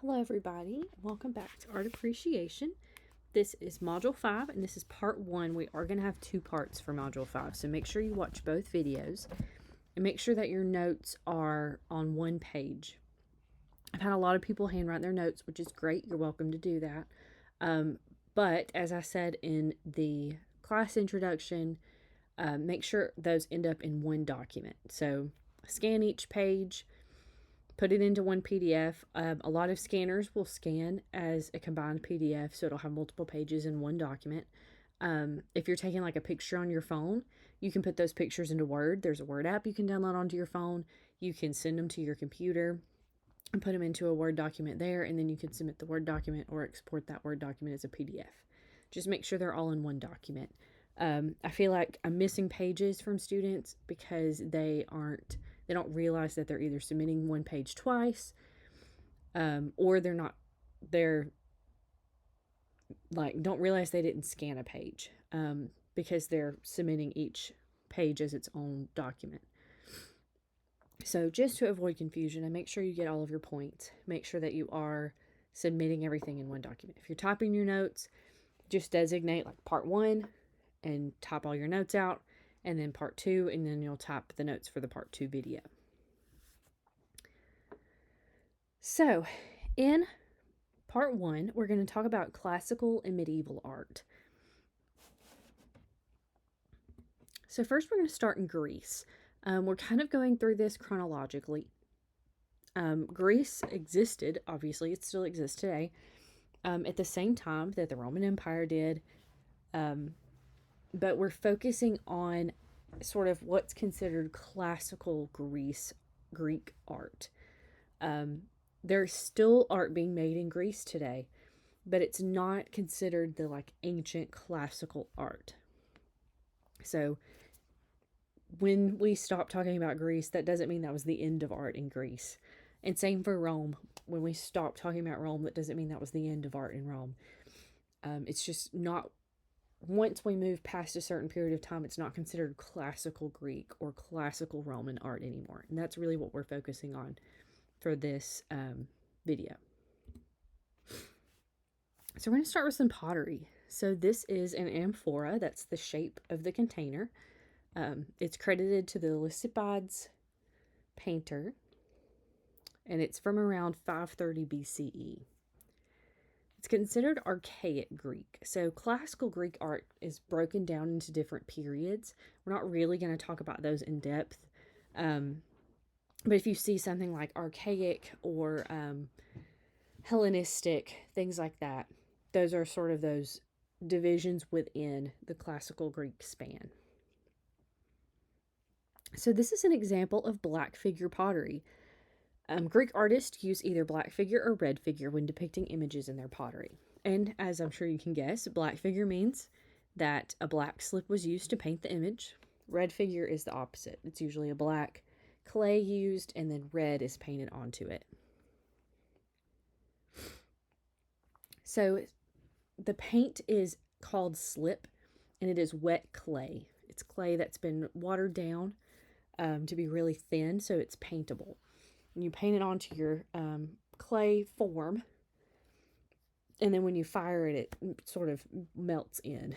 Hello everybody, welcome back to Art Appreciation. This is Module 5 and this is Part 1. We are going to have 2 parts for Module 5, so make sure you watch both videos and make sure that your notes are on one page. I've had a lot of people handwrite their notes, which is great. You're welcome to do that. But as I said in the class introduction, make sure those end up in one document. So scan each page, put it into one PDF. A lot of scanners will scan as a combined PDF, so it'll have multiple pages in one document. If you're taking like a picture on your phone, you can put those pictures into Word. There's a Word app you can download onto your phone. You can send them to your computer and put them into a Word document there, and then you can submit the Word document or export that Word document as a PDF. Just make sure they're all in one document. I feel like I'm missing pages from students because they don't realize that they're either submitting one page twice, or they're like, don't realize they didn't scan a page, because they're submitting each page as its own document. So just to avoid confusion and make sure you get all of your points, make sure that you are submitting everything in one document. If you're typing your notes, just designate like part 1 and type all your notes out, and then part 2, and then you'll type the notes for the part 2 video. So in part 1, we're going to talk about classical and medieval art. So first we're going to start in Greece. We're kind of going through this chronologically. Greece existed, obviously it still exists today, at the same time that the Roman Empire did, but we're focusing on sort of what's considered classical Greek art. There's still art being made in Greece today, but it's not considered the like ancient classical art. So when we stop talking about Greece, that doesn't mean that was the end of art in Greece. And same for Rome. When we stop talking about Rome, that doesn't mean that was the end of art in Rome. It's just not, once we move past a certain period of time, it's not considered classical Greek or classical Roman art anymore. And that's really what we're focusing on for this video. So we're going to start with some pottery. So this is an amphora. That's the shape of the container. It's credited to the Lysippades painter, and it's from around 530 BCE. It's considered archaic Greek. So classical Greek art is broken down into different periods. We're not really going to talk about those in depth. But if you see something like archaic or Hellenistic, things like that, those are sort of those divisions within the classical Greek span. So this is an example of black figure pottery. Greek artists use either black figure or red figure when depicting images in their pottery. And as I'm sure you can guess, black figure means that a black slip was used to paint the image. Red figure is the opposite. It's usually a black clay used, and then red is painted onto it. So the paint is called slip, and it is wet clay. It's clay that's been watered down to be really thin, so it's paintable. And you paint it onto your clay form, and then when you fire it, it sort of melts in.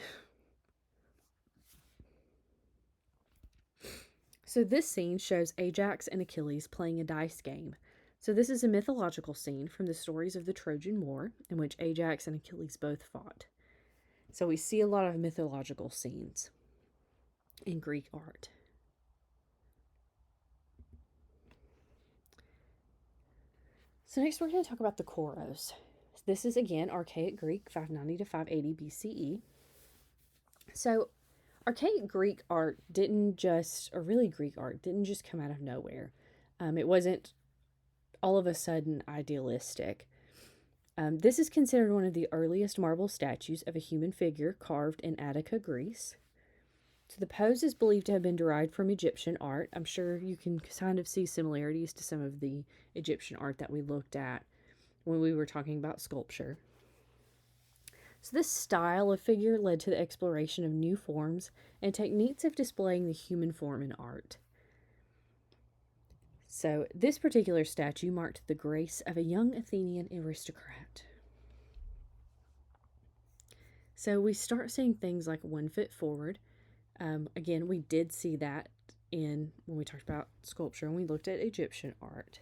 So this scene shows Ajax and Achilles playing a dice game. So this is a mythological scene from the stories of the Trojan War, in which Ajax and Achilles both fought. So we see a lot of mythological scenes in Greek art. So next we're going to talk about the Choros. This is again archaic Greek, 590 to 580 BCE. So archaic Greek art Greek art didn't just come out of nowhere. It wasn't all of a sudden idealistic. This is considered one of the earliest marble statues of a human figure carved in Attica, Greece. So the pose is believed to have been derived from Egyptian art. I'm sure you can kind of see similarities to some of the Egyptian art that we looked at when we were talking about sculpture. So this style of figure led to the exploration of new forms and techniques of displaying the human form in art. So this particular statue marked the grace of a young Athenian aristocrat. So we start seeing things like 1 foot forward. Again, we did see that when we talked about sculpture and we looked at Egyptian art.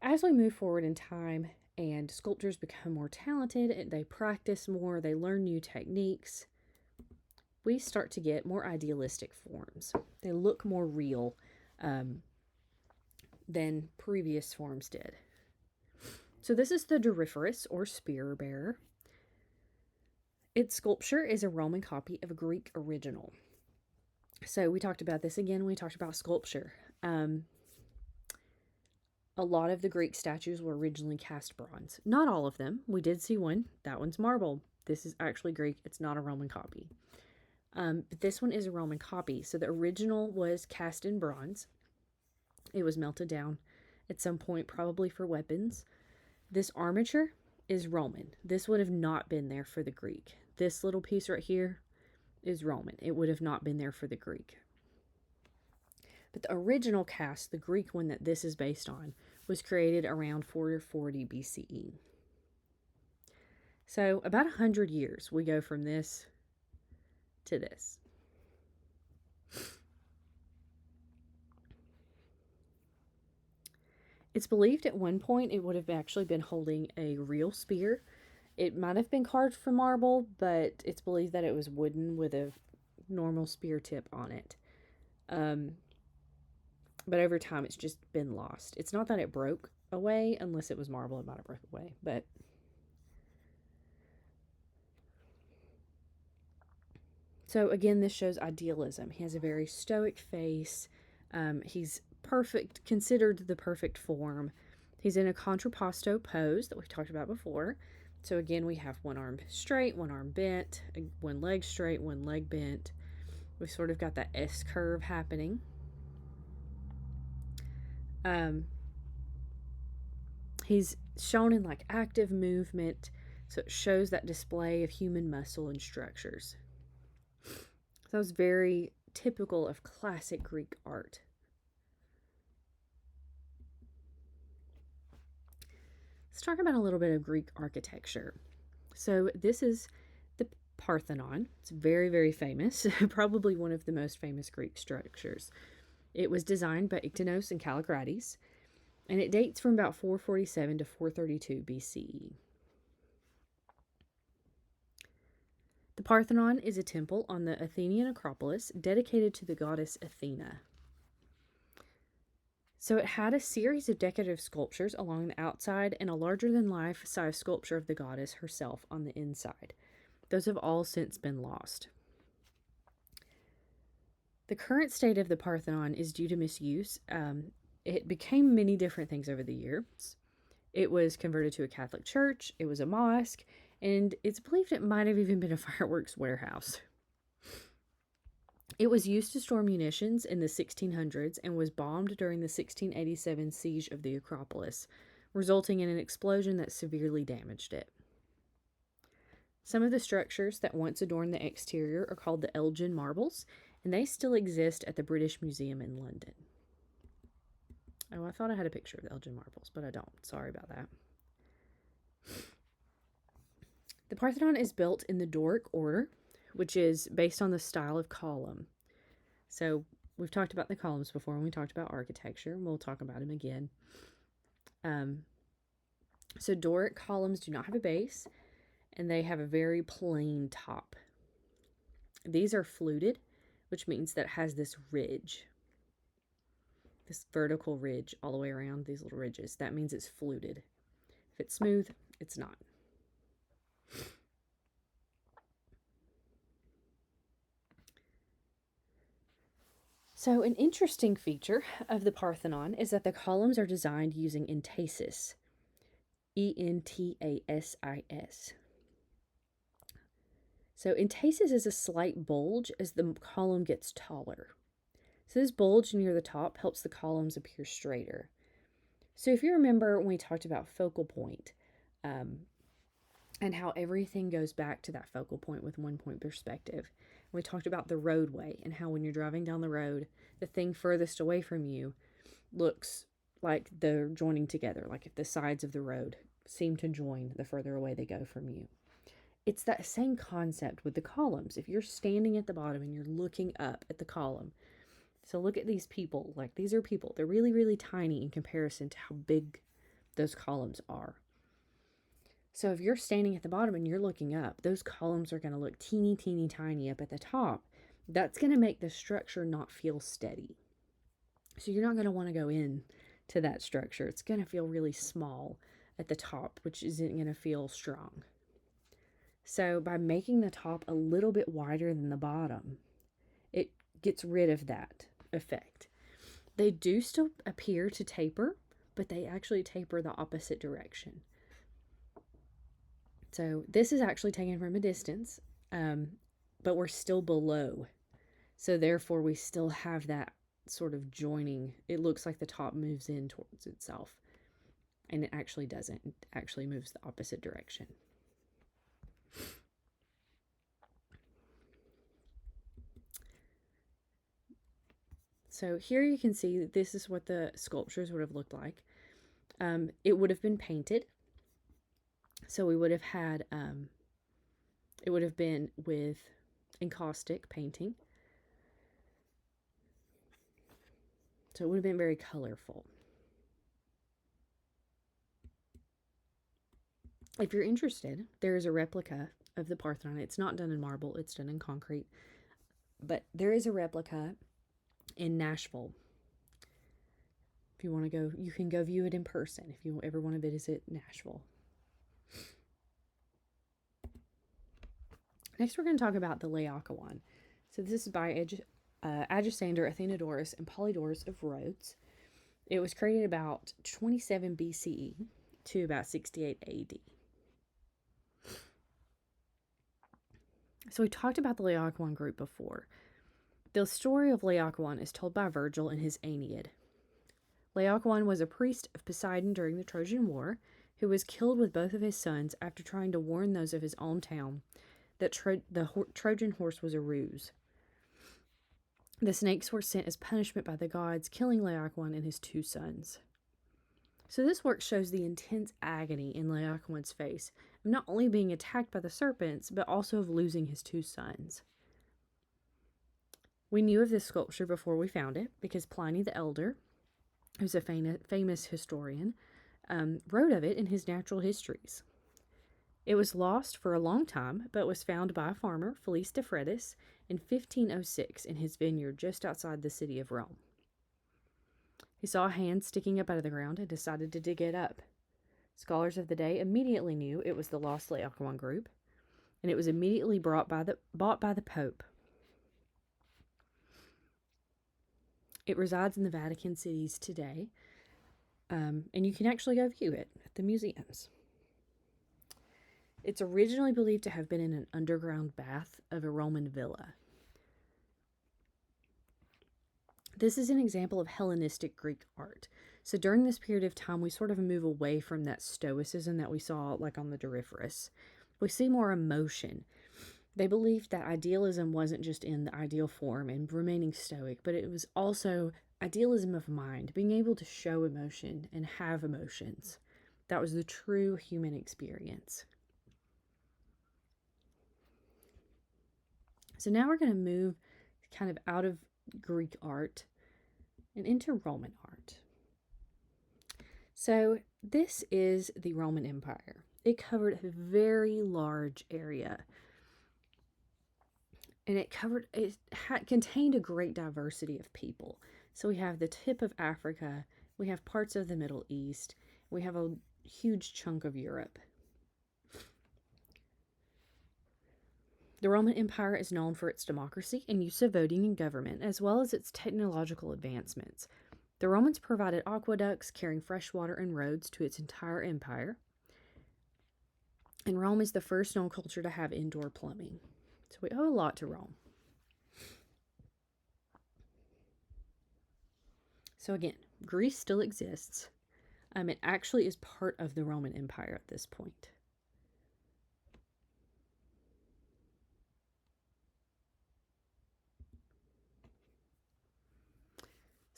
As we move forward in time and sculptors become more talented and they practice more, they learn new techniques, we start to get more idealistic forms. They look more real than previous forms did. So this is the Doryphorus, or spear bearer. Its sculpture is a Roman copy of a Greek original. So we talked about this again when we talked about sculpture. A lot of the Greek statues were originally cast bronze. Not all of them. We did see one. That one's marble. This is actually Greek. It's not a Roman copy. But this one is a Roman copy. So the original was cast in bronze. It was melted down at some point, probably for weapons. This armature is Roman. This would have not been there for the Greek. This little piece right here is Roman. It would have not been there for the Greek. But the original cast, the Greek one that this is based on, was created around 440 BCE. So about 100 years we go from this to this. It's believed at one point it would have actually been holding a real spear. It might have been carved from marble, but it's believed that it was wooden with a normal spear tip on it. But over time, it's just been lost. It's not that it broke away, unless it was marble, it might have broke away. But so again, this shows idealism. He has a very stoic face. He's perfect, considered the perfect form. He's in a contrapposto pose that we talked about before. So again, we have one arm straight, one arm bent, one leg straight, one leg bent. We've sort of got that S curve happening. He's shown in like active movement, so it shows that display of human muscle and structures. So that was very typical of classic Greek art. Let's talk about a little bit of Greek architecture. So this is the Parthenon. It's very, very famous, probably one of the most famous Greek structures. It was designed by Ictinos and Callicrates, and it dates from about 447 to 432 BCE. The Parthenon is a temple on the Athenian Acropolis dedicated to the goddess Athena. So it had a series of decorative sculptures along the outside and a larger-than-life size sculpture of the goddess herself on the inside. Those have all since been lost. The current state of the Parthenon is due to misuse. It became many different things over the years. It was converted to a Catholic church, it was a mosque, and it's believed it might have even been a fireworks warehouse. It was used to store munitions in the 1600s and was bombed during the 1687 siege of the Acropolis, resulting in an explosion that severely damaged it. Some of the structures that once adorned the exterior are called the Elgin Marbles, and they still exist at the British Museum in London. Oh, I thought I had a picture of the Elgin Marbles, but I don't. Sorry about that. The Parthenon is built in the Doric order, which is based on the style of column. So we've talked about the columns before when we talked about architecture, and we'll talk about them again. So Doric columns do not have a base, and they have a very plain top. These are fluted, which means that it has this ridge, this vertical ridge all the way around these little ridges. That means it's fluted. If it's smooth, it's not. So an interesting feature of the Parthenon is that the columns are designed using entasis. E-N-T-A-S-I-S. So entasis is a slight bulge as the column gets taller. So this bulge near the top helps the columns appear straighter. So if you remember when we talked about focal point, and how everything goes back to that focal point with 1 point perspective, We talked about the roadway and how when you're driving down the road, the thing furthest away from you looks like they're joining together, like if the sides of the road seem to join the further away they go from you. It's that same concept with the columns. If you're standing at the bottom and you're looking up at the column, so look at these people, like these are people. They're really, really tiny in comparison to how big those columns are. So if you're standing at the bottom and you're looking up, those columns are going to look teeny, teeny, tiny up at the top. That's going to make the structure not feel steady. So you're not going to want to go in to that structure. It's going to feel really small at the top, which isn't going to feel strong. So by making the top a little bit wider than the bottom, it gets rid of that effect. They do still appear to taper, but they actually taper the opposite direction. So this is actually taken from a distance, but we're still below. So therefore we still have that sort of joining. It looks like the top moves in towards itself, and it actually doesn't. It actually moves the opposite direction. So here you can see that this is what the sculptures would have looked like. It would have been painted. So we would have had, it would have been with encaustic painting. So it would have been very colorful. If you're interested, there is a replica of the Parthenon. It's not done in marble, it's done in concrete. But there is a replica in Nashville. If you want to go, you can go view it in person if you ever want to visit Nashville. Next, we're going to talk about the Laocoon. So this is by Agasander, Athenodorus, and Polydorus of Rhodes. It was created about 27 BCE to about 68 AD. So we talked about the Laocoon group before. The story of Laocoon is told by Virgil in his Aeneid. Laocoon was a priest of Poseidon during the Trojan War, who was killed with both of his sons after trying to warn those of his own town that the Trojan horse was a ruse. The snakes were sent as punishment by the gods, killing Laocoon and his 2 sons. So this work shows the intense agony in Laocoon's face of not only being attacked by the serpents, but also of losing his 2 sons. We knew of this sculpture before we found it because Pliny the Elder, who's a famous historian, wrote of it in his natural histories. It was lost for a long time, but was found by a farmer, Felice de Fredis, in 1506 in his vineyard just outside the city of Rome. He saw a hand sticking up out of the ground and decided to dig it up. Scholars of the day immediately knew it was the lost Laocoon group, and it was immediately bought by the Pope. It resides in the Vatican cities today, and you can actually go view it at the museums. It's originally believed to have been in an underground bath of a Roman villa. This is an example of Hellenistic Greek art. So during this period of time, we sort of move away from that stoicism that we saw like on the Doryphorus. We see more emotion. They believed that idealism wasn't just in the ideal form and remaining stoic, but it was also idealism of mind, being able to show emotion and have emotions. That was the true human experience. So now we're going to move kind of out of Greek art and into Roman art. So this is the Roman Empire. It covered a very large area. And it contained a great diversity of people. So we have the tip of Africa, we have parts of the Middle East, we have a huge chunk of Europe. The Roman Empire is known for its democracy and use of voting in government, as well as its technological advancements. The Romans provided aqueducts carrying fresh water and roads to its entire empire. And Rome is the first known culture to have indoor plumbing. So we owe a lot to Rome. So again, Greece still exists. It actually is part of the Roman Empire at this point.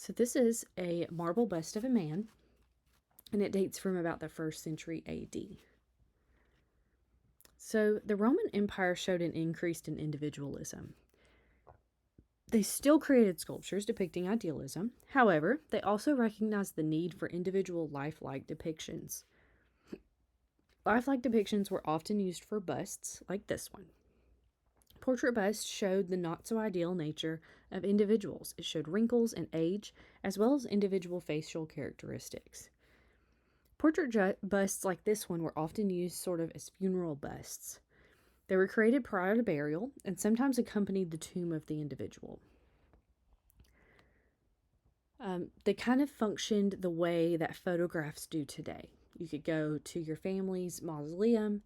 So this is a marble bust of a man, and it dates from about the 1st century AD. So the Roman Empire showed an increase in individualism. They still created sculptures depicting idealism. However, they also recognized the need for individual lifelike depictions. Lifelike depictions were often used for busts, like this one. Portrait busts showed the not-so-ideal nature of individuals. It showed wrinkles and age, as well as individual facial characteristics. Portrait busts like this one were often used sort of as funeral busts. They were created prior to burial and sometimes accompanied the tomb of the individual. They kind of functioned the way that photographs do today. You could go to your family's mausoleum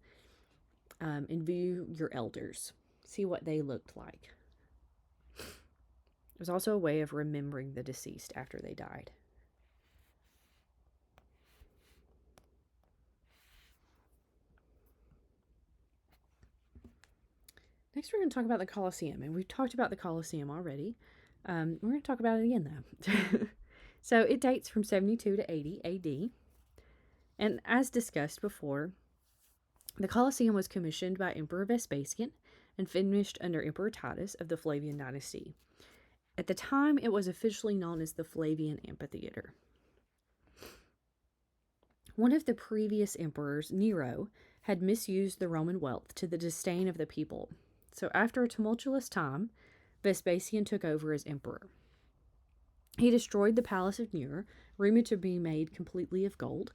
and view your elders, see what they looked like. It was also a way of remembering the deceased after they died. Next, we're going to talk about the Colosseum, and we've talked about the Colosseum already. We're going to talk about it again, though. So it dates from 72 to 80 AD, and as discussed before, the Colosseum was commissioned by Emperor Vespasian and finished under Emperor Titus of the Flavian dynasty. At the time, it was officially known as the Flavian Amphitheater. One of the previous emperors, Nero, had misused the Roman wealth to the disdain of the people. So after a tumultuous time, Vespasian took over as emperor. He destroyed the palace of Nero, rumored to be made completely of gold,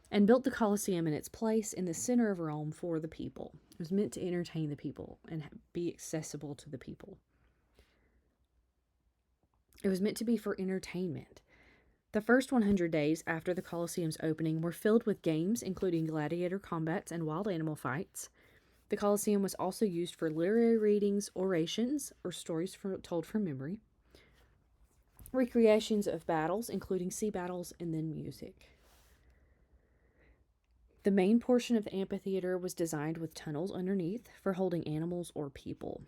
and built the Colosseum in its place in the center of Rome for the people. It was meant to entertain the people and be accessible to the people. It was meant to be for entertainment. The first 100 days after the Colosseum's opening were filled with games, including gladiator combats and wild animal fights. The Colosseum was also used for literary readings, orations, or stories told from memory, recreations of battles, including sea battles, and then music. The main portion of the amphitheater was designed with tunnels underneath for holding animals or people.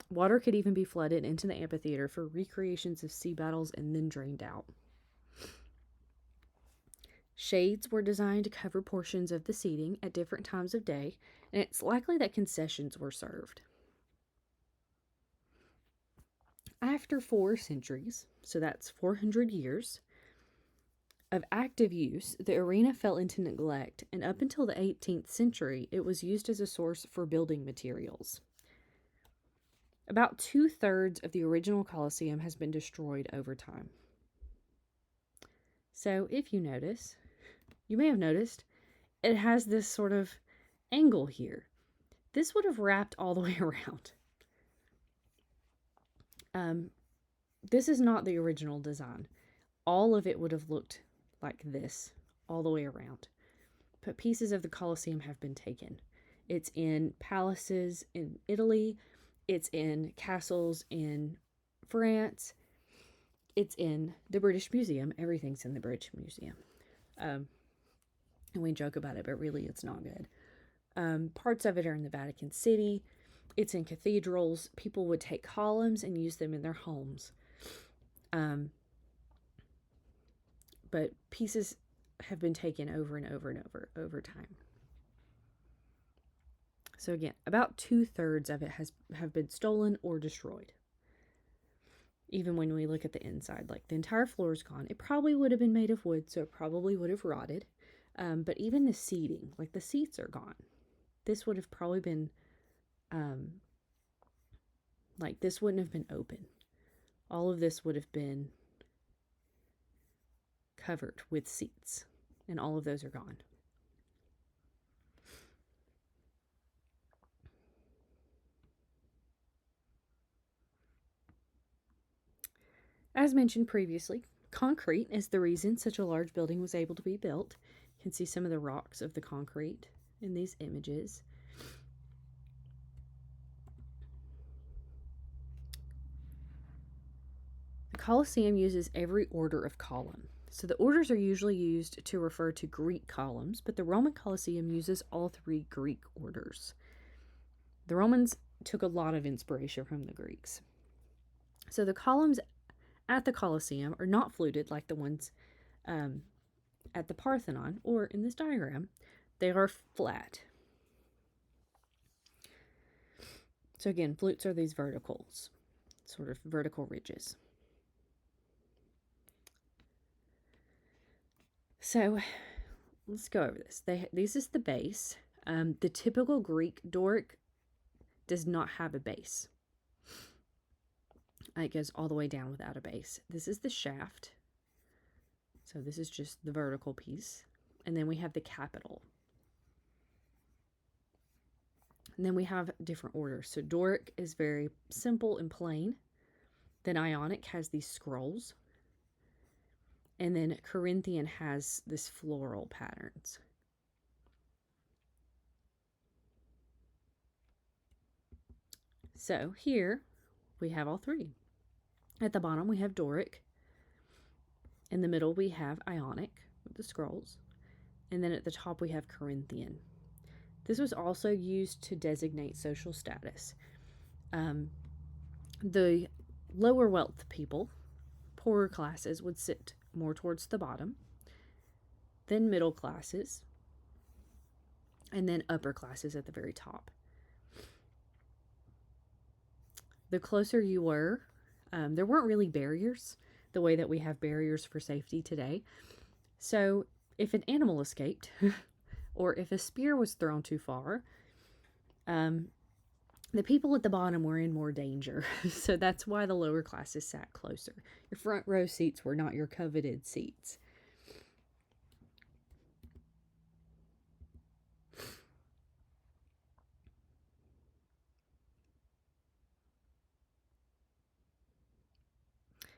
Water could even be flooded into the amphitheater for recreations of sea battles and then drained out. Shades were designed to cover portions of the seating at different times of day, and it's likely that concessions were served. After 4 centuries, so that's 400 years, of active use, the arena fell into neglect, and up until the 18th century, it was used as a source for building materials. About 2/3 of the original Colosseum has been destroyed over time. So if you notice, you may have noticed, it has this sort of angle here. This would have wrapped all the way around. This is not the original design. All of it would have looked like this all the way around. But pieces of the Colosseum have been taken. It's in palaces in Italy. It's in castles in France. It's in the British Museum. Everything's in the British Museum. And we joke about it, but really it's not good. Parts of it are in the Vatican City. It's in cathedrals. People would take columns and use them in their homes. But pieces have been taken over and over and over time. So again, about 2/3 of it have been stolen or destroyed. Even when we look at the inside, like the entire floor is gone. It probably would have been made of wood, so it probably would have rotted. But even the seating, like the seats are gone. This would have probably been, like this wouldn't have been open. All of this would have been covered with seats, and all of those are gone. As mentioned previously, concrete is the reason such a large building was able to be built. You can see some of the rocks of the concrete in these images. The Colosseum uses every order of column. So the orders are usually used to refer to Greek columns, but the Roman Colosseum uses all 3 Greek orders. The Romans took a lot of inspiration from the Greeks. So the columns at the Colosseum are not fluted like the ones at the Parthenon or in this diagram. They are flat. So again, flutes are these verticals, sort of vertical ridges. So let's go over this. This is the base. The typical Greek Doric does not have a base. It goes all the way down without a base. This is the shaft. So this is just the vertical piece. And then we have the capital. And then we have different orders. So Doric is very simple and plain. Then Ionic has these scrolls. And then Corinthian has this floral patterns. So here we have all three. At the bottom we have Doric. In the middle we have Ionic with the scrolls. And then at the top we have Corinthian. This was also used to designate social status. The lower wealth people, poorer classes, would sit more towards the bottom, then middle classes, and then upper classes at the very top. The closer you were, there weren't really barriers the way that we have barriers for safety today. So if an animal escaped, or if a spear was thrown too far, the people at the bottom were in more danger. So that's why the lower classes sat closer. Your front row seats were not your coveted seats.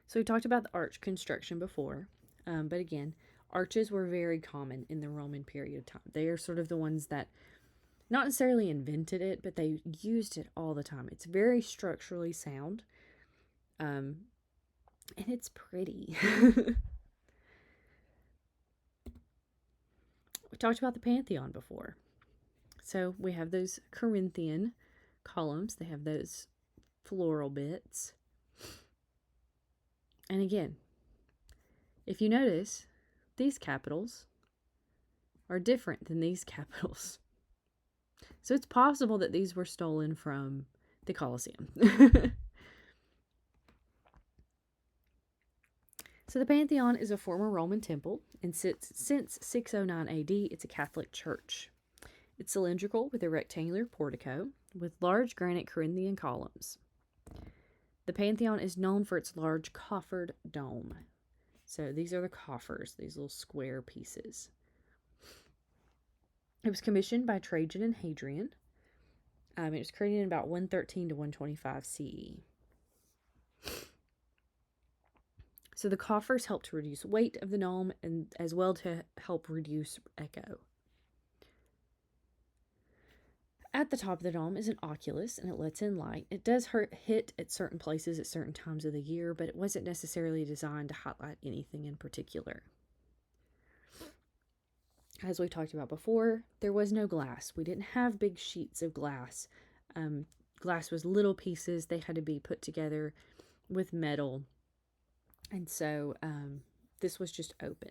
So we talked about the arch construction before, but again, arches were very common in the Roman period of time. They are sort of the ones that not necessarily invented it, but they used it all the time. It's very structurally sound, and it's pretty. We talked about the Pantheon before. So we have those Corinthian columns. They have those floral bits. And again, if you notice, these capitals are different than these capitals. So it's possible that these were stolen from the Colosseum. So the Pantheon is a former Roman temple, and since 609 AD, it's a Catholic church. It's cylindrical with a rectangular portico with large granite Corinthian columns. The Pantheon is known for its large coffered dome. So these are the coffers, these little square pieces. It was commissioned by Trajan and Hadrian. It was created in about 113 to 125 CE. So the coffers help to reduce weight of the dome and as well to help reduce echo. At the top of the dome is an oculus, and it lets in light. It does hit at certain places at certain times of the year, but it wasn't necessarily designed to highlight anything in particular. As we talked about before, there was no glass. We didn't have big sheets of glass. Glass was little pieces. They had to be put together with metal. And so this was just open.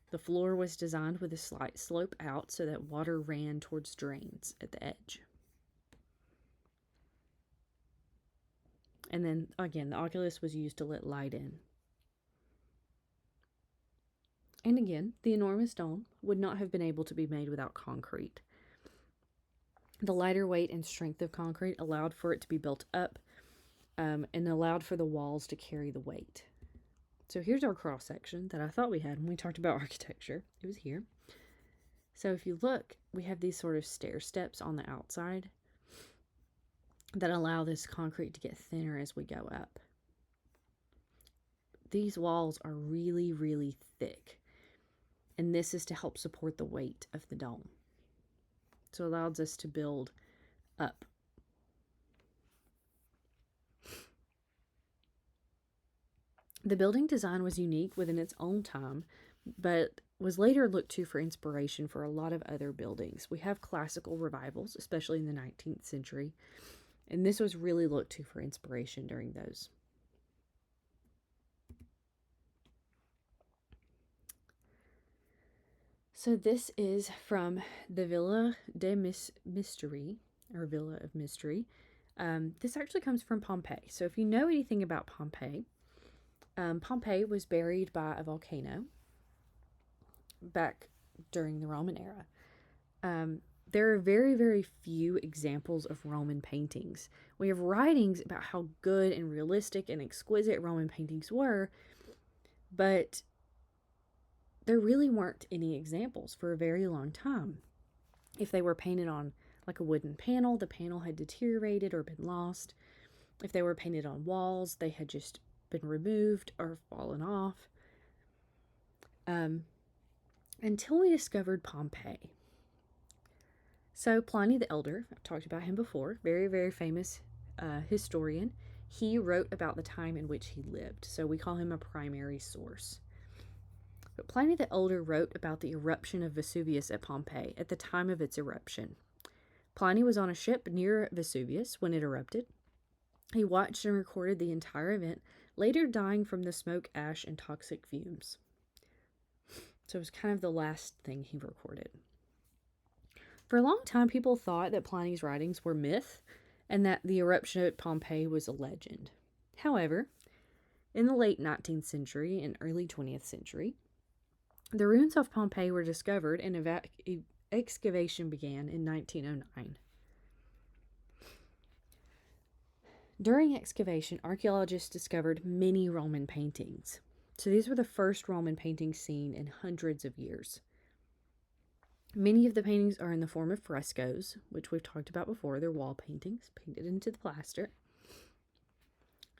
The floor was designed with a slight slope out so that water ran towards drains at the edge. And then, again, the oculus was used to let light in. And again, the enormous dome would not have been able to be made without concrete. The lighter weight and strength of concrete allowed for it to be built up and allowed for the walls to carry the weight. So here's our cross section that I thought we had when we talked about architecture. It was here. So if you look, we have these sort of stair steps on the outside that allow this concrete to get thinner as we go up. These walls are really, really thick. And this is to help support the weight of the dome. So it allows us to build up. The building design was unique within its own time, but was later looked to for inspiration for a lot of other buildings. We have classical revivals, especially in the 19th century, and this was really looked to for inspiration during those. So this is from the Villa de Mystery, or Villa of Mystery. This actually comes from Pompeii. So if you know anything about Pompeii, Pompeii was buried by a volcano back during the Roman era. There are very, very few examples of Roman paintings. We have writings about how good and realistic and exquisite Roman paintings were, but there really weren't any examples for a very long time. If they were painted on like a wooden panel, the panel had deteriorated or been lost. If they were painted on walls, they had just been removed or fallen off. Until we discovered Pompeii. So Pliny the Elder, I've talked about him before, very, very famous historian. He wrote about the time in which he lived, so we call him a primary source. But Pliny the Elder wrote about the eruption of Vesuvius at Pompeii at the time of its eruption. Pliny was on a ship near Vesuvius when it erupted. He watched and recorded the entire event, later dying from the smoke, ash, and toxic fumes. So it was kind of the last thing he recorded. For a long time, people thought that Pliny's writings were myth and that the eruption at Pompeii was a legend. However, in the late 19th century and early 20th century, the ruins of Pompeii were discovered and excavation began in 1909. During excavation, archaeologists discovered many Roman paintings. So these were the first Roman paintings seen in hundreds of years. Many of the paintings are in the form of frescoes, which we've talked about before. They're wall paintings painted into the plaster.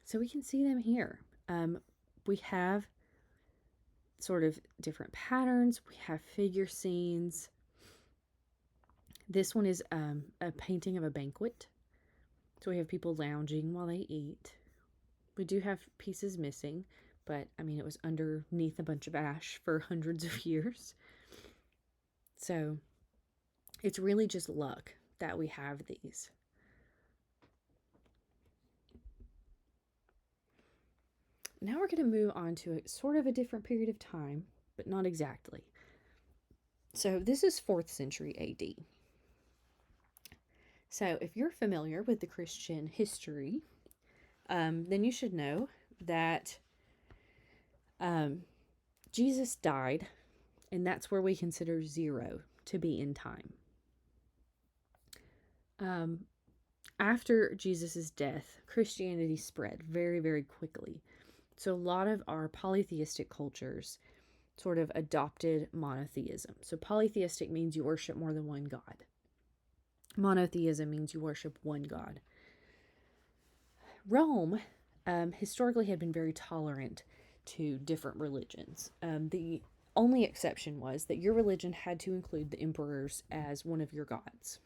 So we can see them here. We have sort of different patterns. We have figure scenes. This one is a painting of a banquet. So we have people lounging while they eat. We do have pieces missing, but I mean, it was underneath a bunch of ash for hundreds of years. So it's really just luck that we have these. Now we're going to move on to a sort of a different period of time, but not exactly. So this is 4th century AD. So if you're familiar with the Christian history, then you should know that Jesus died, and that's where we consider 0 to be in time. After Jesus' death, Christianity spread very, very quickly. So a lot of our polytheistic cultures sort of adopted monotheism. So polytheistic means you worship more than one God. Monotheism means you worship one God. Rome historically had been very tolerant to different religions. The only exception was that your religion had to include the emperors as one of your gods.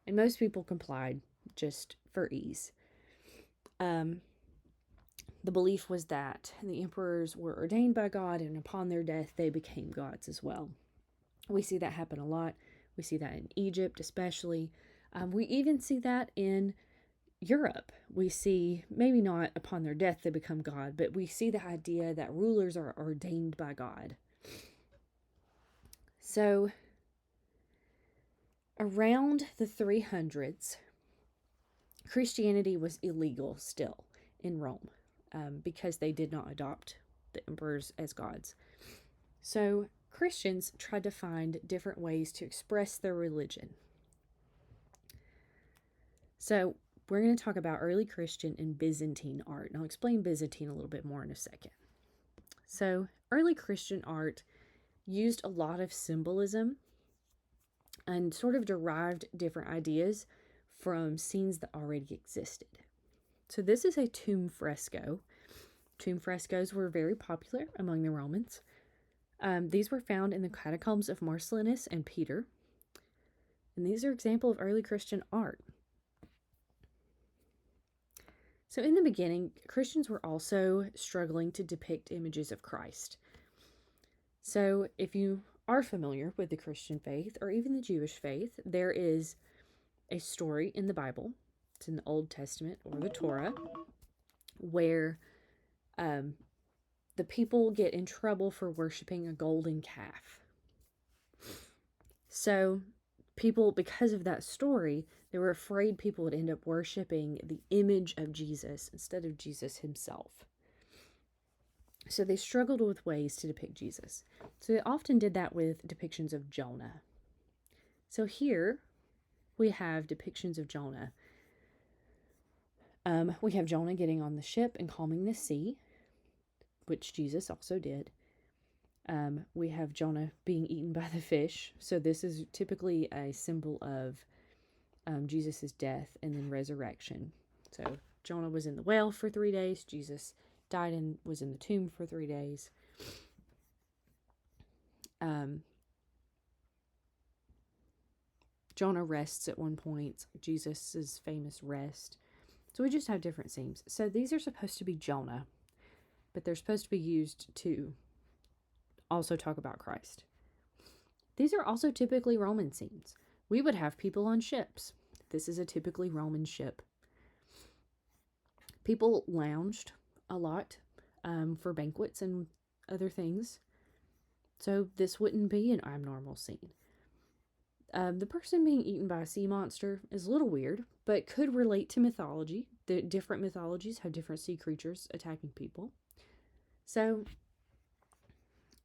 And most people complied just for ease. The belief was that the emperors were ordained by God, and upon their death, they became gods as well. We see that happen a lot. We see that in Egypt, especially. We even see that in Europe. We see, maybe not upon their death they become God, but we see the idea that rulers are ordained by God. So, around the 300s, Christianity was illegal still in Rome. Because they did not adopt the emperors as gods. So Christians tried to find different ways to express their religion. So we're going to talk about early Christian and Byzantine art. And I'll explain Byzantine a little bit more in a second. So early Christian art used a lot of symbolism and sort of derived different ideas from scenes that already existed. So this is a tomb fresco. Tomb frescoes were very popular among the Romans. These were found in the catacombs of Marcellinus and Peter. And these are examples of early Christian art. So in the beginning, Christians were also struggling to depict images of Christ. So if you are familiar with the Christian faith or even the Jewish faith, there is a story in the Bible. It's in the Old Testament or the Torah, where the people get in trouble for worshiping a golden calf. So people, because of that story, they were afraid people would end up worshiping the image of Jesus instead of Jesus himself. So they struggled with ways to depict Jesus. So they often did that with depictions of Jonah. So here we have depictions of Jonah. We have Jonah getting on the ship and calming the sea, which Jesus also did. We have Jonah being eaten by the fish. So this is typically a symbol of Jesus' death and then resurrection. So Jonah was in the whale for 3 days. Jesus died and was in the tomb for 3 days. Jonah rests at one point, Jesus' famous rest. So we just have different scenes. So these are supposed to be Jonah, but they're supposed to be used to also talk about Christ. These are also typically Roman scenes. We would have people on ships. This is a typically Roman ship. People lounged a lot for banquets and other things. So this wouldn't be an abnormal scene. The person being eaten by a sea monster is a little weird, but could relate to mythology. The different mythologies have different sea creatures attacking people. So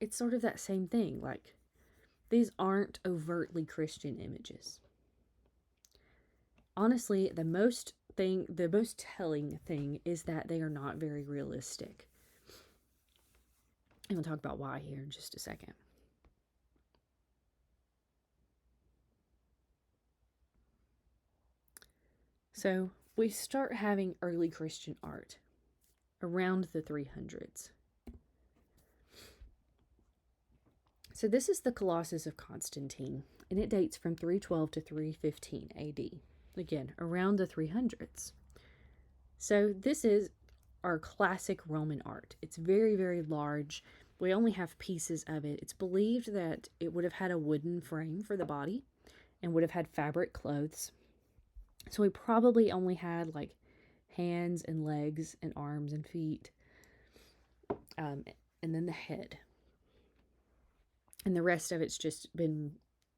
it's sort of that same thing. Like, these aren't overtly Christian images. Honestly, the most telling thing is that they are not very realistic. And we'll talk about why here in just a second. So we start having early Christian art around the 300s. So this is the Colossus of Constantine, and it dates from 312 to 315 AD. Again, around the 300s. So this is our classic Roman art. It's very, very large. We only have pieces of it. It's believed that it would have had a wooden frame for the body and would have had fabric clothes. So we probably only had like hands and legs and arms and feet, and then the head. And the rest of it's just been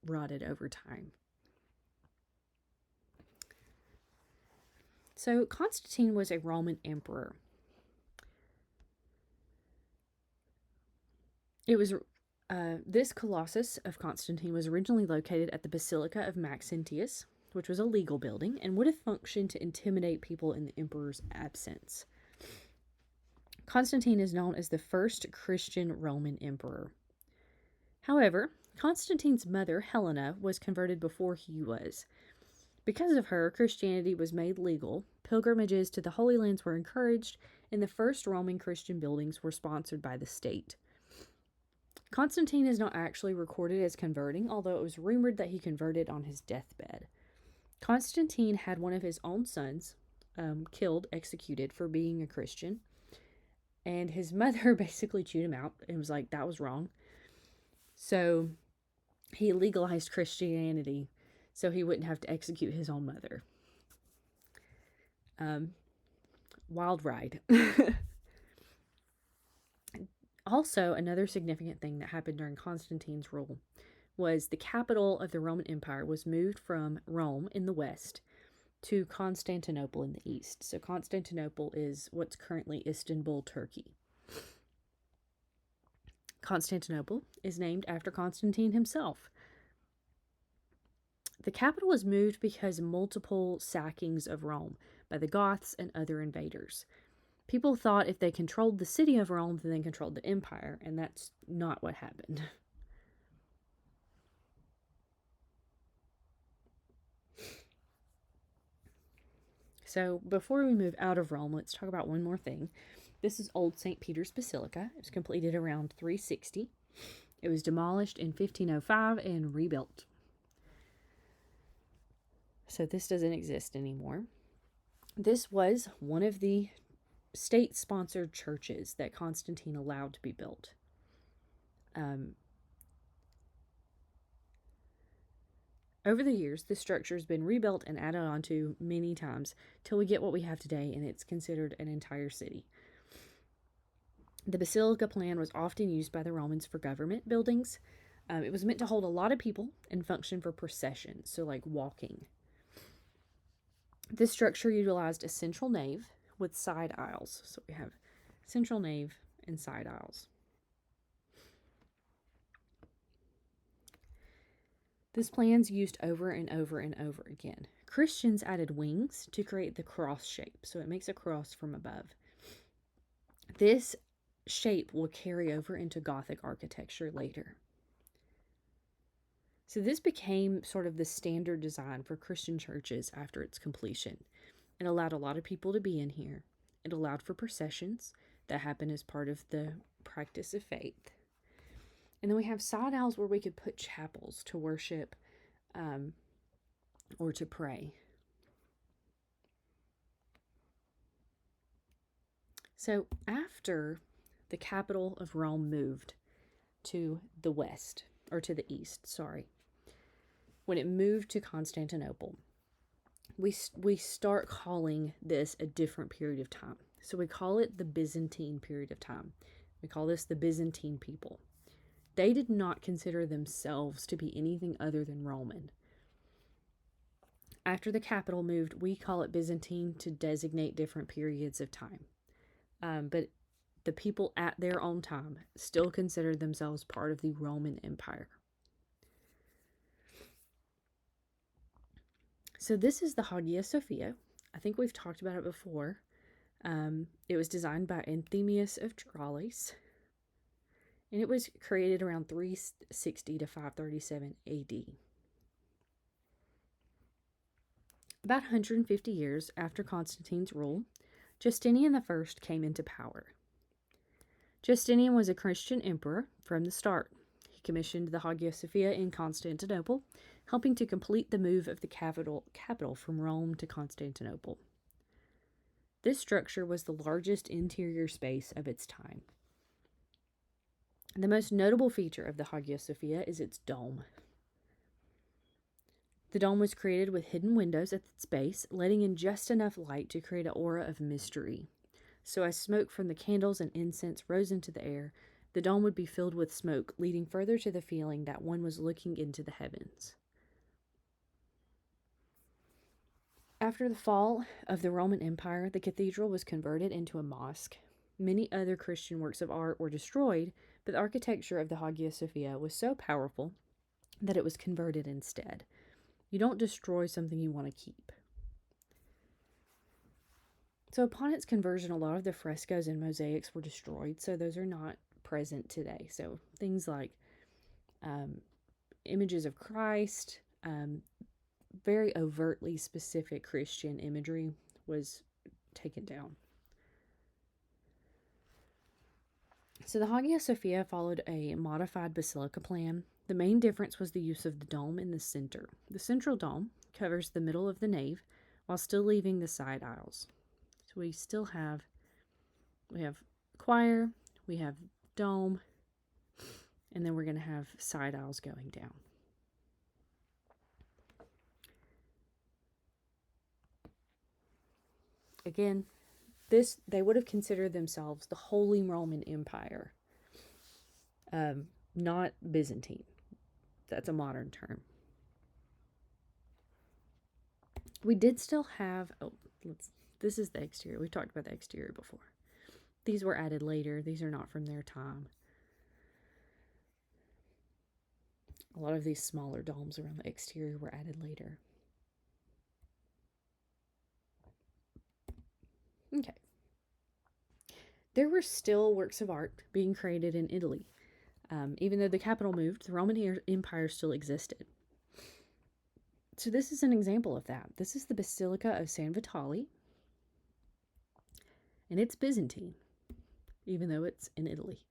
rotted over time. So Constantine was a Roman emperor. It was this Colossus of Constantine was originally located at the Basilica of Maxentius, which was a legal building, and would have functioned to intimidate people in the emperor's absence. Constantine is known as the first Christian Roman emperor. However, Constantine's mother, Helena, was converted before he was. Because of her, Christianity was made legal, pilgrimages to the Holy Lands were encouraged, and the first Roman Christian buildings were sponsored by the state. Constantine is not actually recorded as converting, although it was rumored that he converted on his deathbed. Constantine had one of his own sons executed for being a Christian, and his mother basically chewed him out and was like, that was wrong. So he legalized Christianity so he wouldn't have to execute his own mother. Wild ride. Also, another significant thing that happened during Constantine's rule was the capital of the Roman Empire was moved from Rome in the west to Constantinople in the east. So Constantinople is what's currently Istanbul, Turkey. Constantinople is named after Constantine himself. The capital was moved because of multiple sackings of Rome by the Goths and other invaders. People thought if they controlled the city of Rome, then they controlled the empire, and that's not what happened. So before we move out of Rome, let's talk about one more thing. This is Old St. Peter's Basilica. It was completed around 360. It was demolished in 1505 and rebuilt. So this doesn't exist anymore. This was one of the state-sponsored churches that Constantine allowed to be built. Over the years, this structure has been rebuilt and added onto many times till we get what we have today, and it's considered an entire city. The basilica plan was often used by the Romans for government buildings, It was meant to hold a lot of people and function for processions, so like walking. This structure utilized a central nave with side aisles. So we have central nave and side aisles. This plan's used over and over and over again. Christians added wings to create the cross shape, so it makes a cross from above. This shape will carry over into Gothic architecture later. So this became sort of the standard design for Christian churches after its completion. It allowed a lot of people to be in here. It allowed for processions that happen as part of the practice of faith. And then we have side aisles where we could put chapels to worship or to pray. So after the capital of Rome moved to the west, or to the east, when it moved to Constantinople, we start calling this a different period of time. So we call it the Byzantine period of time. We call this the Byzantine people. They did not consider themselves to be anything other than Roman. After the capital moved, we call it Byzantine to designate different periods of time. But the people at their own time still considered themselves part of the Roman Empire. So this is the Hagia Sophia. I think we've talked about it before. It was designed by Anthemius of Tralles, and it was created around 360 to 537 AD. About 150 years after Constantine's rule, Justinian I came into power. Justinian was a Christian emperor from the start. He commissioned the Hagia Sophia in Constantinople, helping to complete the move of the capital from Rome to Constantinople. This structure was the largest interior space of its time. The most notable feature of the Hagia Sophia is its dome. The dome was created with hidden windows at its base, letting in just enough light to create an aura of mystery. So as smoke from the candles and incense rose into the air, the dome would be filled with smoke, leading further to the feeling that one was looking into the heavens. After the fall of the Roman Empire, the cathedral was converted into a mosque. Many other Christian works of art were destroyed, but the architecture of the Hagia Sophia was so powerful that it was converted instead. You don't destroy something you want to keep. So upon its conversion, a lot of the frescoes and mosaics were destroyed, so those are not present today. So things like images of Christ, very overtly specific Christian imagery was taken down. So the Hagia Sophia followed a modified basilica plan. The main difference was the use of the dome in the center. The central dome covers the middle of the nave while still leaving the side aisles. So we have choir, we have dome, and then we're going to have side aisles going down. Again, they would have considered themselves the Holy Roman Empire, not Byzantine. That's a modern term. We did still have, this is the exterior. We talked about the exterior before. These were added later. These are not from their time. A lot of these smaller domes around the exterior were added later. Okay. There were still works of art being created in Italy. Even though the capital moved, the Roman Empire still existed. So this is an example of that. This is the Basilica of San Vitale. And it's Byzantine, even though it's in Italy.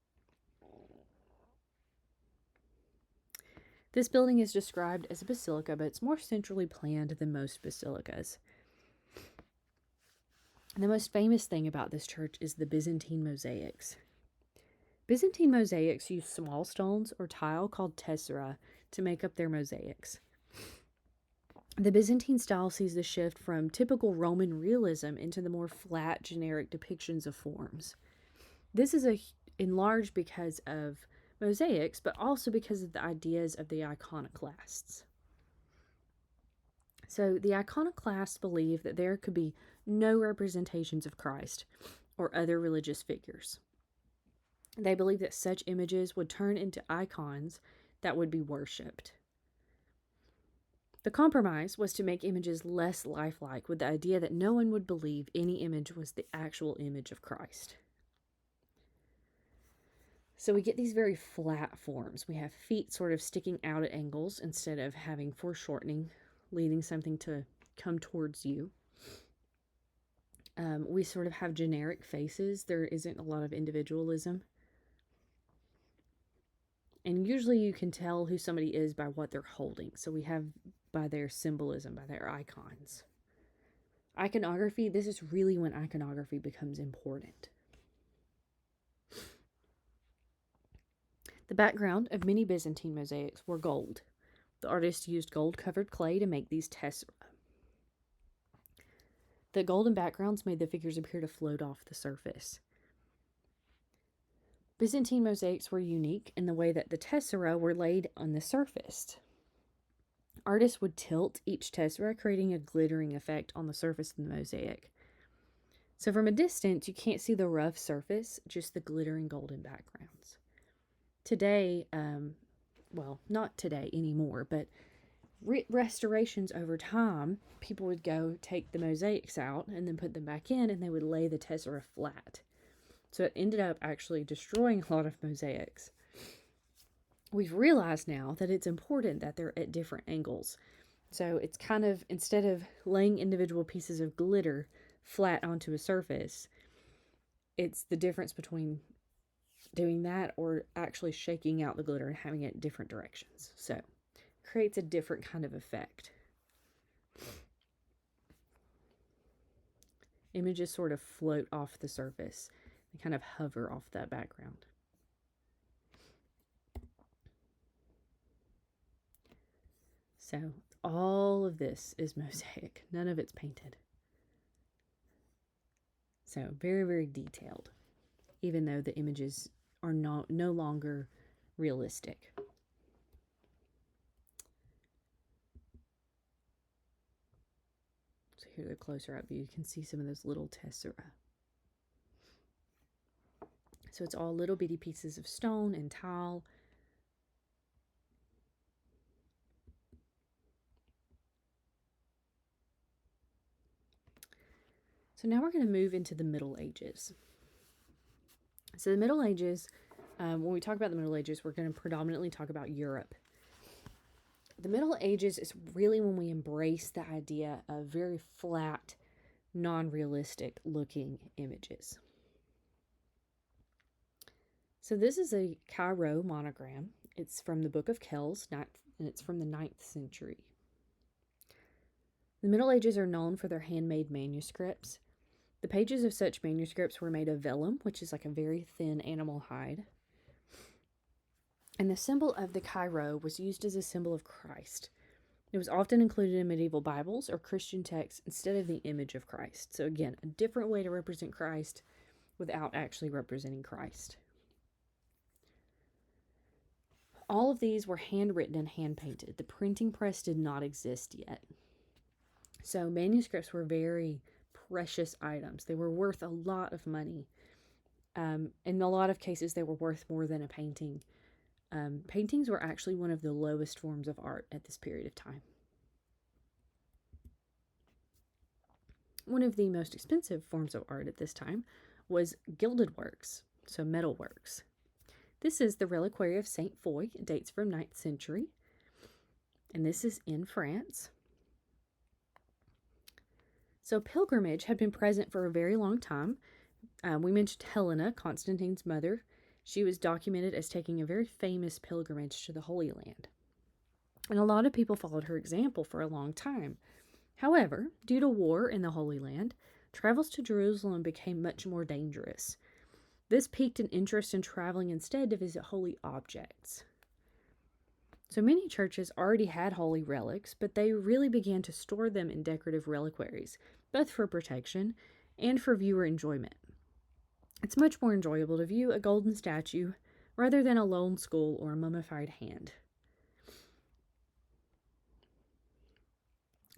This building is described as a basilica, but it's more centrally planned than most basilicas. And the most famous thing about this church is the Byzantine mosaics. Byzantine mosaics use small stones or tile called tessera to make up their mosaics. The Byzantine style sees the shift from typical Roman realism into the more flat, generic depictions of forms. This is enlarged because of mosaics, but also because of the ideas of the iconoclasts. So the iconoclasts believed that there could be no representations of Christ or other religious figures. They believed that such images would turn into icons that would be worshipped. The compromise was to make images less lifelike, with the idea that no one would believe any image was the actual image of Christ. So we get these very flat forms. We have feet sort of sticking out at angles instead of having foreshortening, leading something to come towards you. We sort of have generic faces. There isn't a lot of individualism. And usually you can tell who somebody is by what they're holding. So we have by their symbolism, by their icons. Iconography, this is really when iconography becomes important. The background of many Byzantine mosaics were gold. The artists used gold-covered clay to make these tesserae. The golden backgrounds made the figures appear to float off the surface. Byzantine mosaics were unique in the way that the tesserae were laid on the surface. Artists would tilt each tesserae, creating a glittering effect on the surface of the mosaic. So from a distance, you can't see the rough surface, just the glittering golden backgrounds. Today, well, not today anymore, but restorations over time, people would go take the mosaics out and then put them back in, and they would lay the tesserae flat. So it ended up actually destroying a lot of mosaics. We've realized now that it's important that they're at different angles. So it's kind of, instead of laying individual pieces of glitter flat onto a surface, it's the difference between doing that or actually shaking out the glitter and having it in different directions. So it creates a different kind of effect. Images sort of float off the surface. They kind of hover off that background. So all of this is mosaic. None of it's painted. So very, very detailed, even though the images are no longer realistic. So here's a closer up view. You can see some of those little tesserae. So it's all little bitty pieces of stone and tile. So now we're going to move into the Middle Ages. So the Middle Ages, when we talk about the Middle Ages, we're going to predominantly talk about Europe. The Middle Ages is really when we embrace the idea of very flat, non-realistic looking images. So this is a Cairo monogram. It's from the Book of Kells, and it's from the 9th century. The Middle Ages are known for their handmade manuscripts. The pages of such manuscripts were made of vellum, which is like a very thin animal hide. And the symbol of the Cairo was used as a symbol of Christ. It was often included in medieval Bibles or Christian texts instead of the image of Christ. So again, a different way to represent Christ without actually representing Christ. All of these were handwritten and hand-painted. The printing press did not exist yet. So manuscripts were very precious items. They were worth a lot of money. In a lot of cases, they were worth more than a painting. Paintings were actually one of the lowest forms of art at this period of time. One of the most expensive forms of art at this time was gilded works, so metal works. This is the Reliquary of Saint Foy. It dates from 9th century, and this is in France. So pilgrimage had been present for a very long time. We mentioned Helena, Constantine's mother. She was documented as taking a very famous pilgrimage to the Holy Land. And a lot of people followed her example for a long time. However, due to war in the Holy Land, travels to Jerusalem became much more dangerous. This piqued an interest in traveling instead to visit holy objects. So many churches already had holy relics, but they really began to store them in decorative reliquaries, both for protection and for viewer enjoyment. It's much more enjoyable to view a golden statue rather than a lone skull or a mummified hand.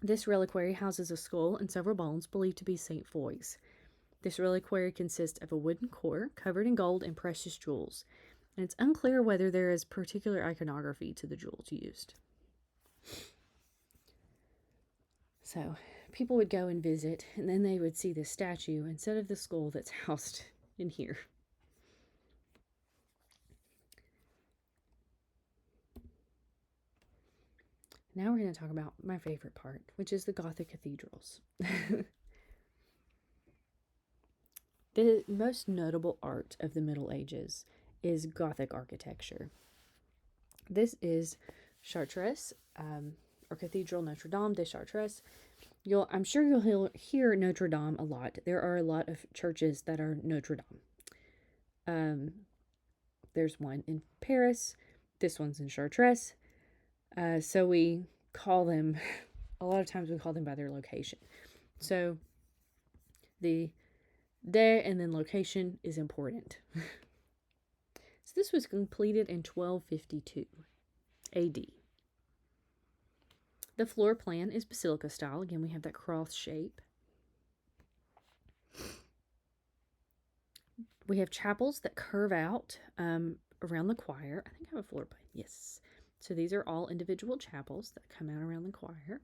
This reliquary houses a skull and several bones believed to be St. Foy's. This reliquary consists of a wooden core covered in gold and precious jewels, and it's unclear whether there is particular iconography to the jewels used. So, people would go and visit, and then they would see this statue instead of the skull that's housed in here. Now we're going to talk about my favorite part, which is the Gothic cathedrals. The most notable art of the Middle Ages is Gothic architecture. This is Chartres, or Cathedral Notre Dame de Chartres. I'm sure you'll hear Notre Dame a lot. There are a lot of churches that are Notre Dame. There's one in Paris. This one's in Chartres. So we call them, a lot of times we call them by their location. So the day and then location is important. So this was completed in 1252 AD. The floor plan is basilica style. Again, we have that cross shape. We have chapels that curve out around the choir. I think I have a floor plan. Yes. So these are all individual chapels that come out around the choir.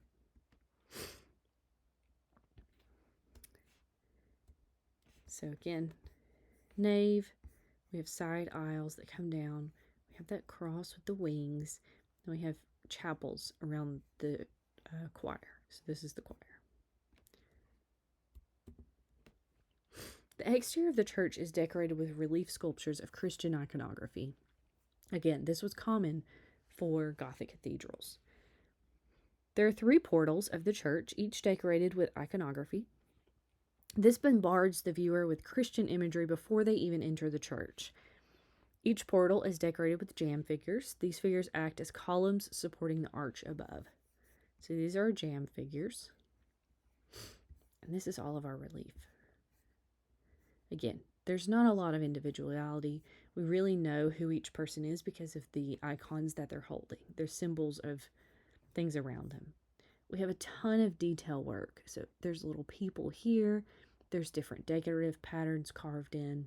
So again, nave, we have side aisles that come down. We have that cross with the wings. And we have chapels around the choir. So this is the choir. The exterior of the church is decorated with relief sculptures of Christian iconography. Again, this was common for Gothic cathedrals. There are 3 portals of the church, each decorated with iconography. This bombards the viewer with Christian imagery before they even enter the church. Each portal is decorated with jam figures. These figures act as columns supporting the arch above. So these are jam figures. And this is all of our relief. Again, there's not a lot of individuality. We really know who each person is because of the icons that they're holding. They're symbols of things around them. We have a ton of detail work. So there's little people here. There's different decorative patterns carved in.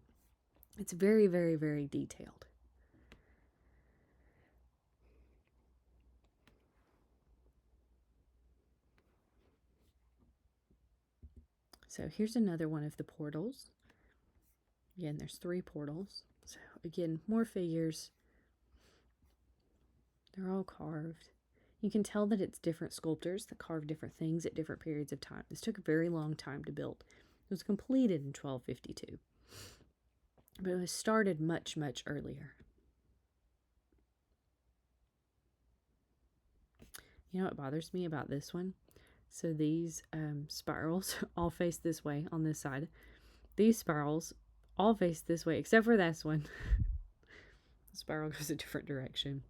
It's very, very, very detailed. So here's another one of the portals. Again, there's 3 portals. So again, more figures. They're all carved. You can tell that it's different sculptors that carve different things at different periods of time. This took a very long time to build. It was completed in 1252. But it was started much, much earlier. You know what bothers me about this one? So these spirals all face this way on this side. These spirals all face this way, except for this one. The spiral goes a different direction.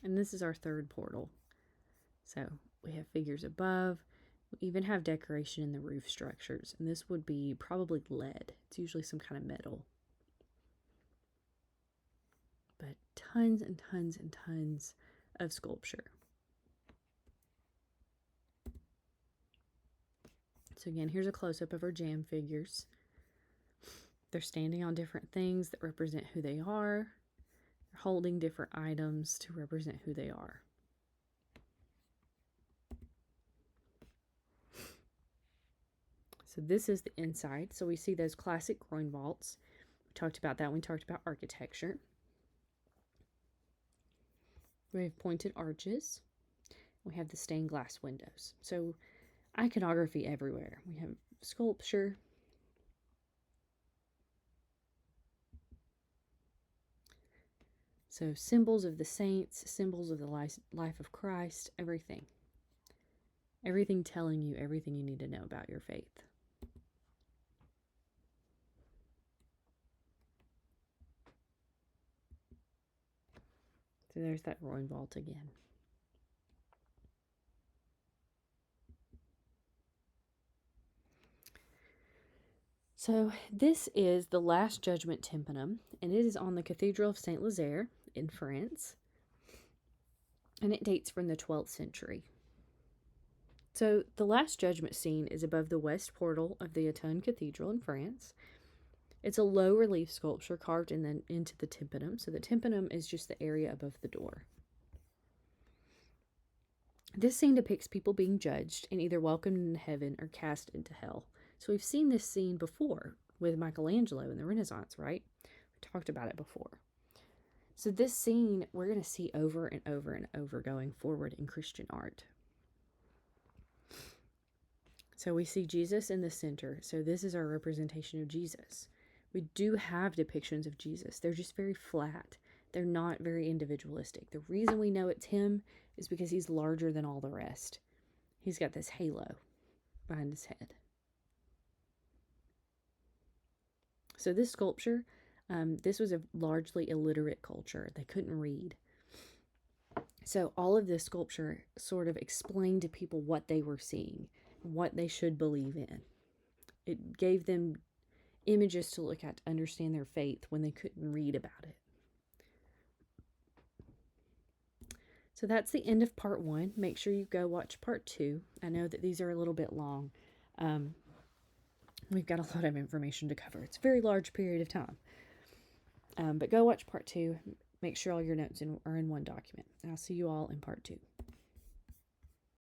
And this is our 3rd portal. So we have figures above. We even have decoration in the roof structures. And this would be probably lead. It's usually some kind of metal. But tons and tons and tons of sculpture. So again, here's a close-up of our jam figures. They're standing on different things that represent who they are. They're holding different items to represent who they are. So this is the inside. So we see those classic groin vaults. We talked about that when we talked about architecture. We have pointed arches. We have the stained glass windows. So iconography everywhere. We have sculpture. So symbols of the saints, symbols of the life of Christ, everything. Everything telling you everything you need to know about your faith. So there's that groin vault again. So this is the Last Judgment tympanum, and it is on the Cathedral of Saint Lazare in France, and it dates from the 12th century. So the Last Judgment scene is above the west portal of the Autun Cathedral in France. It's a low relief sculpture carved into the tympanum. So the tympanum is just the area above the door. This scene depicts people being judged and either welcomed into heaven or cast into hell. So we've seen this scene before with Michelangelo in the Renaissance, right? We talked about it before. So this scene we're going to see over and over and over going forward in Christian art. So we see Jesus in the center. So this is our representation of Jesus. We do have depictions of Jesus. They're just very flat. They're not very individualistic. The reason we know it's him is because he's larger than all the rest. He's got this halo behind his head. So this sculpture, this was a largely illiterate culture. They couldn't read. So all of this sculpture sort of explained to people what they were seeing, what they should believe in. It gave them images to look at to understand their faith when they couldn't read about it. So that's the end of part 1. Make sure you go watch part 2. I know that these are a little bit long. We've got a lot of information to cover. It's a very large period of time. But go watch part 2. Make sure all your notes are in one document. I'll see you all in part 2.